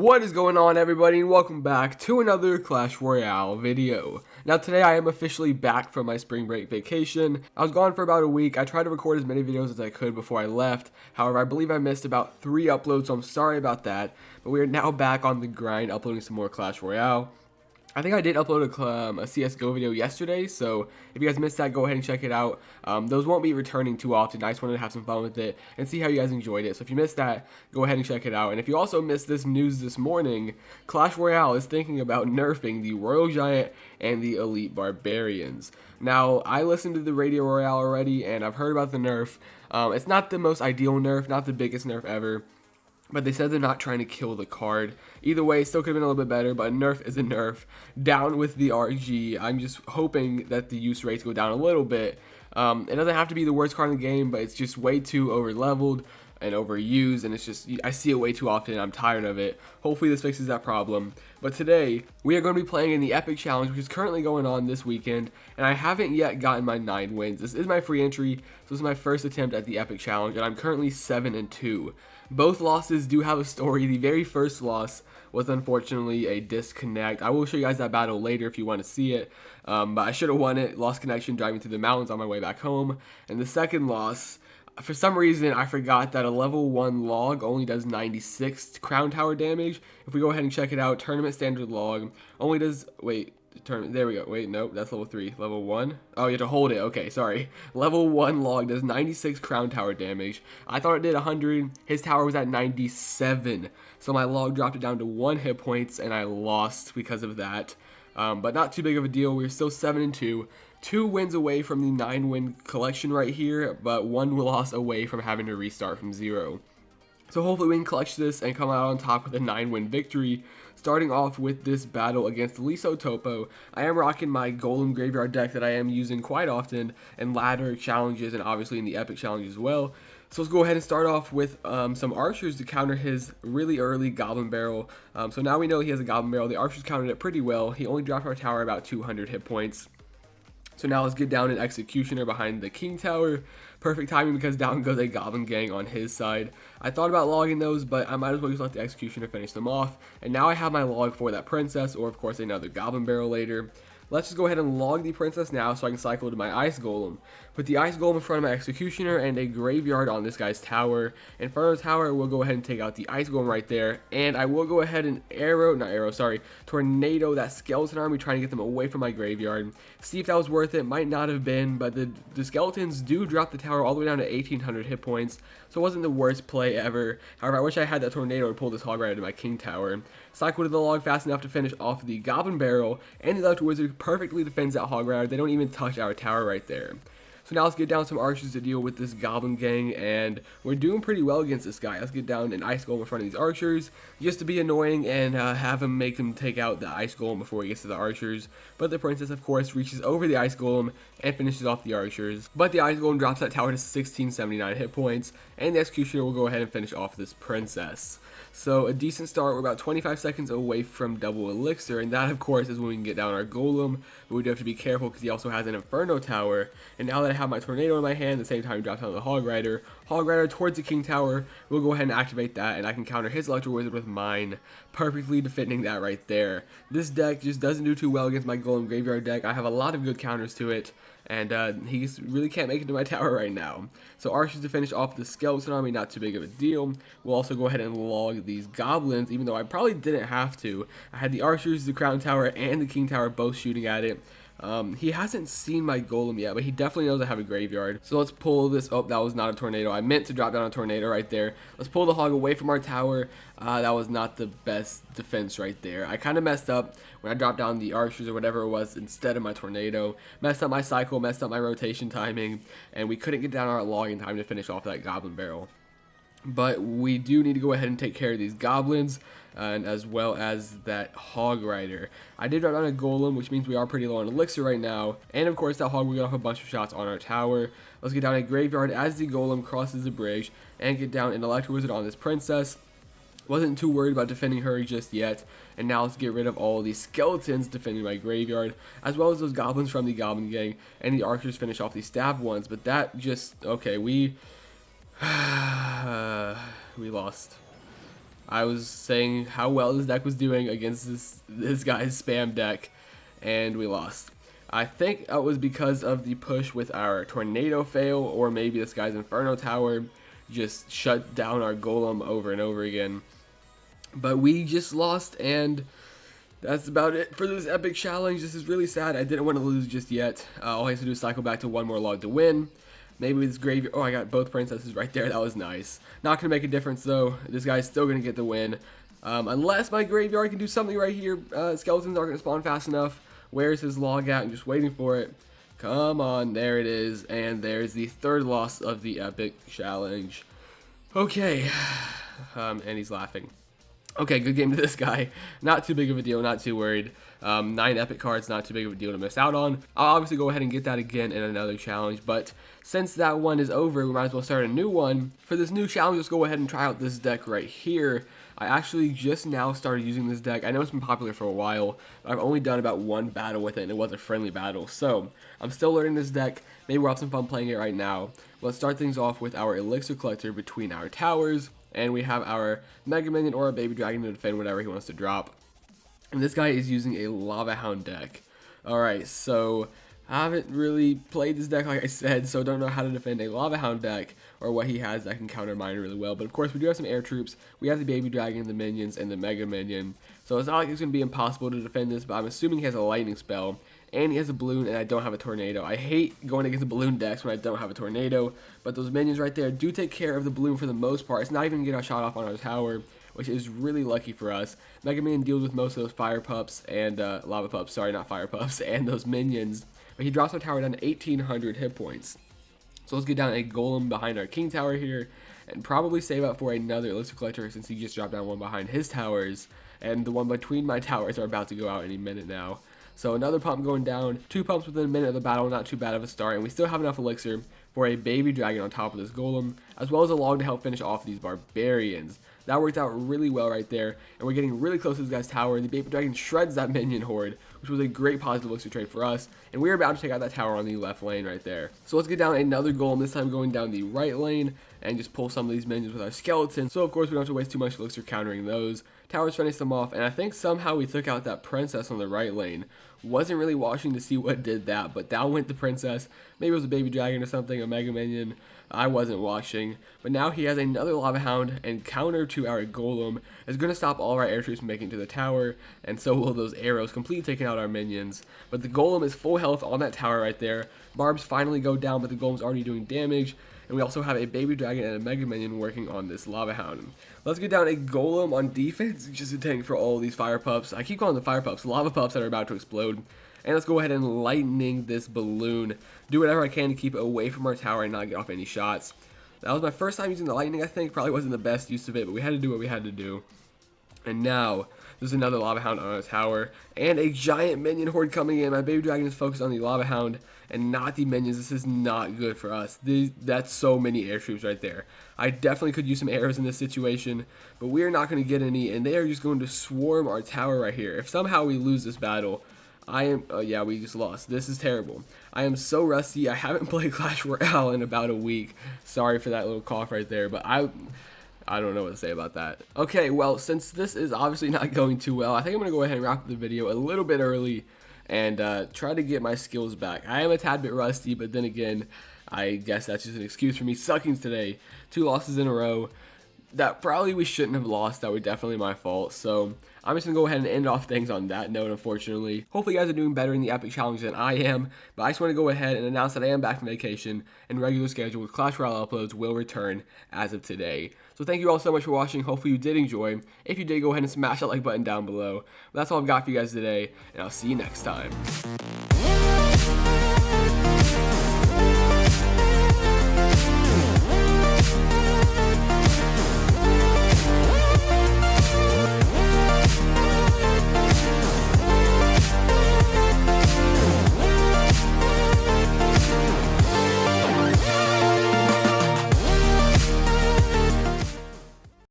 What is going on, everybody, and welcome back to another Clash Royale video. Now today I am officially back from my spring break vacation. I was gone for about a week. I tried to record as many videos as I could before I left. However, I believe I missed about 3 uploads, so I'm sorry about that. But we are now back on the grind, uploading some more Clash Royale. I think I did upload a CSGO video yesterday, so if you guys missed that, go ahead and check it out. Those won't be returning too often. I just wanted to have some fun with it and see how you guys enjoyed it. So if you missed that, go ahead and check it out. And if you also missed this news this morning, Clash Royale is thinking about nerfing the Royal Giant and the Elite Barbarians. Now, I listened to the Radio Royale already, and I've heard about the nerf. It's not the most ideal nerf, not the biggest nerf ever. But they said they're not trying to kill the card. Either way, it still could have been a little bit better, but a nerf is a nerf. Down with the RG. I'm just hoping that the use rates go down a little bit. It doesn't have to be the worst card in the game, but it's just way too over-leveled and overused, and it's just, I see it way too often, and I'm tired of it. Hopefully this fixes that problem. But today, we are going to be playing in the Epic Challenge, which is currently going on this weekend, and I haven't yet gotten my 9 wins. This is my free entry, so this is my first attempt at the Epic Challenge, and I'm currently 7-2. Both losses do have a story. The very first loss was unfortunately a disconnect. I will show you guys that battle later if you want to see it, but I should have won it. Lost connection driving through the mountains on my way back home. And the second loss, for some reason, I forgot that a level 1 log only does 96 crown tower damage. If we go ahead and check it out, tournament standard log only does, there we go. Wait, nope, that's level 3. Level 1? Oh, you have to hold it. Okay, sorry. Level 1 log does 96 crown tower damage. I thought it did 100. His tower was at 97. So my log dropped it down to 1 hit points, and I lost because of that. But not too big of a deal. We're still 7-2. 2 wins away from the 9-win collection right here, but 1 loss away from having to restart from 0. So hopefully we can clutch this and come out on top with a 9-win victory. Starting off with this battle against Liso Topo, I am rocking my Golem Graveyard deck that I am using quite often in ladder challenges and obviously in the Epic Challenge as well. So let's go ahead and start off with some archers to counter his really early Goblin Barrel. So now we know he has a Goblin Barrel. The archers countered it pretty well. He only dropped our tower about 200 hit points. So now let's get down an Executioner behind the King Tower. Perfect timing because down goes a Goblin Gang on his side. I thought about logging those, but I might as well just let the Executioner finish them off. And now I have my log for that Princess, or of course another Goblin Barrel later. Let's just go ahead and log the Princess now so I can cycle to my Ice Golem. Put the Ice Golem in front of my Executioner and a Graveyard on this guy's tower. In front of the tower, we'll go ahead and take out the Ice Golem right there. And I will go ahead and Tornado that Skeleton Army, trying to get them away from my Graveyard. See if that was worth it. Might not have been, but the Skeletons do drop the tower all the way down to 1800 hit points. So it wasn't the worst play ever. However, I wish I had that Tornado to pull this Hog Rider to my King Tower. Cycle to the log fast enough to finish off the Goblin Barrel, and the Electric Wizard perfectly defends that Hog Rider. They don't even touch our tower right there. So now let's get down some archers to deal with this Goblin Gang, and we're doing pretty well against this guy. Let's get down an Ice Golem in front of these archers, just to be annoying and have him make him take out the Ice Golem before he gets to the archers. But the Princess, of course, reaches over the Ice Golem and finishes off the archers. But the Ice Golem drops that tower to 1679 hit points, and the Executioner will go ahead and finish off this Princess. So a decent start. We're about 25 seconds away from double elixir, and that of course is when we can get down our Golem, but we do have to be careful because he also has an Inferno Tower. And now that I have my Tornado in my hand, at the same time he drops down the Hog Rider towards the King Tower, we'll go ahead and activate that, and I can counter his Electro Wizard with mine, perfectly defending that right there. This deck just doesn't do too well against my Golem Graveyard deck. I have a lot of good counters to it, and he just really can't make it to my tower right now. So archers to finish off the Skeleton Army, not too big of a deal. We'll also go ahead and log these Goblins, even though I probably didn't have to. I had the archers, the Crown Tower, and the King Tower both shooting at it. He hasn't seen my Golem yet, but he definitely knows I have a Graveyard. So let's pull this. Oh, that was not a Tornado. I meant to drop down a Tornado right there. Let's pull the Hog away from our tower. That was not the best defense right there. I kind of messed up when I dropped down the archers or whatever it was instead of my Tornado. Messed up my cycle, messed up my rotation timing, and we couldn't get down our log in time to finish off that Goblin Barrel. But we do need to go ahead and take care of these Goblins, and as well as that Hog Rider. I did run on a Golem, which means we are pretty low on elixir right now, and of course that Hog will get off a bunch of shots on our tower. Let's get down a Graveyard as the Golem crosses the bridge, and get down an Electro Wizard on this Princess. Wasn't too worried about defending her just yet, and now let's get rid of all these Skeletons defending my Graveyard, as well as those Goblins from the Goblin Gang, and the archers finish off the stab ones. But that just, okay, we lost. I was saying how well this deck was doing against this guy's spam deck, and we lost. I think it was because of the push with our tornado fail, or maybe this guy's Inferno Tower just shut down our golem over and over again. But we just lost, and that's about it for this epic challenge. This is really sad. I didn't want to lose just yet. All I have to do is cycle back to one more log to win. Maybe this graveyard. Oh, I got both princesses right there. That was nice. Not going to make a difference, though. This guy's still going to get the win. Unless my graveyard can do something right here. Skeletons aren't going to spawn fast enough. Where's his log at? I'm just waiting for it. Come on. There it is. And there's the third loss of the epic challenge. Okay. And he's laughing. Okay, good game to this guy. Not too big of a deal, not too worried. 9 epic cards, not too big of a deal to miss out on. I'll obviously go ahead and get that again in another challenge, but since that one is over, we might as well start a new one. For this new challenge, let's go ahead and try out this deck right here. I actually just now started using this deck. I know it's been popular for a while, but I've only done about one battle with it, and it was a friendly battle. So, I'm still learning this deck. Maybe we'll have some fun playing it right now. Let's start things off with our Elixir Collector between our towers. And we have our Mega Minion or a Baby Dragon to defend whatever he wants to drop. And this guy is using a Lava Hound deck. Alright, so I haven't really played this deck like I said, so don't know how to defend a Lava Hound deck or what he has that can counter mine really well. But of course, we do have some air troops. We have the Baby Dragon, the minions, and the Mega Minion. So it's not like it's going to be impossible to defend this, but I'm assuming he has a lightning spell. And he has a balloon, and I don't have a tornado. I hate going against the balloon decks when I don't have a tornado, but those minions right there do take care of the balloon for the most part. It's not even getting a shot off on our tower, which is really lucky for us. Mega Minion deals with most of those fire pups and lava pups, sorry, not fire pups, and those minions. But he drops our tower down to 1,800 hit points. So let's get down a golem behind our king tower here, and probably save up for another Elixir Collector since he just dropped down one behind his towers, and the one between my towers are about to go out any minute now. So another pump going down, 2 pumps within a minute of the battle, not too bad of a start, and we still have enough elixir for a Baby Dragon on top of this golem, as well as a log to help finish off these barbarians. That worked out really well right there, and we're getting really close to this guy's tower, and the Baby Dragon shreds that minion horde, which was a great positive elixir trade for us, and we're about to take out that tower on the left lane right there. So let's get down another golem, this time going down the right lane, and just pull some of these minions with our skeletons. So of course we don't have to waste too much elixir countering those. Towers finish them off, and I think somehow we took out that princess on the right lane. Wasn't really watching to see what did that, but down went the princess. Maybe it was a Baby Dragon or something, a Mega Minion. I wasn't watching. But now he has another Lava Hound, and counter to our golem is going to stop all of our air troops from making it to the tower, and so will those arrows, completely taking out our minions. But the golem is full health on that tower right there. Barbs finally go down, but the golem's already doing damage. And we also have a Baby Dragon and a Mega Minion working on this Lava Hound. Let's get down a golem on defense, just a tank for all these fire pups. I keep calling them fire pups, lava pups that are about to explode. And let's go ahead and lightning this balloon. Do whatever I can to keep it away from our tower and not get off any shots. That was my first time using the lightning, I think. Probably wasn't the best use of it, but we had to do what we had to do. And now, there's another Lava Hound on our tower, and a giant minion horde coming in. My Baby Dragon is focused on the Lava Hound, and not the minions. This is not good for us. That's so many air troops right there. I definitely could use some arrows in this situation, but we are not going to get any, and they are just going to swarm our tower right here. If somehow we lose this battle, yeah, we just lost. This is terrible. I am so rusty. I haven't played Clash Royale in about a week. Sorry for that little cough right there, but I don't know what to say about that. Okay, well, since this is obviously not going too well, I think I'm going to go ahead and wrap up the video a little bit early and try to get my skills back. I am a tad bit rusty, but then again, I guess that's just an excuse for me sucking today. 2 losses in a row that probably we shouldn't have lost. That was definitely my fault. So I'm just going to go ahead and end off things on that note, unfortunately. Hopefully you guys are doing better in the Epic Challenge than I am. But I just want to go ahead and announce that I am back from vacation and regular schedule with Clash Royale uploads will return as of today. So thank you all so much for watching. Hopefully you did enjoy. If you did, go ahead and smash that like button down below. But that's all I've got for you guys today, and I'll see you next time.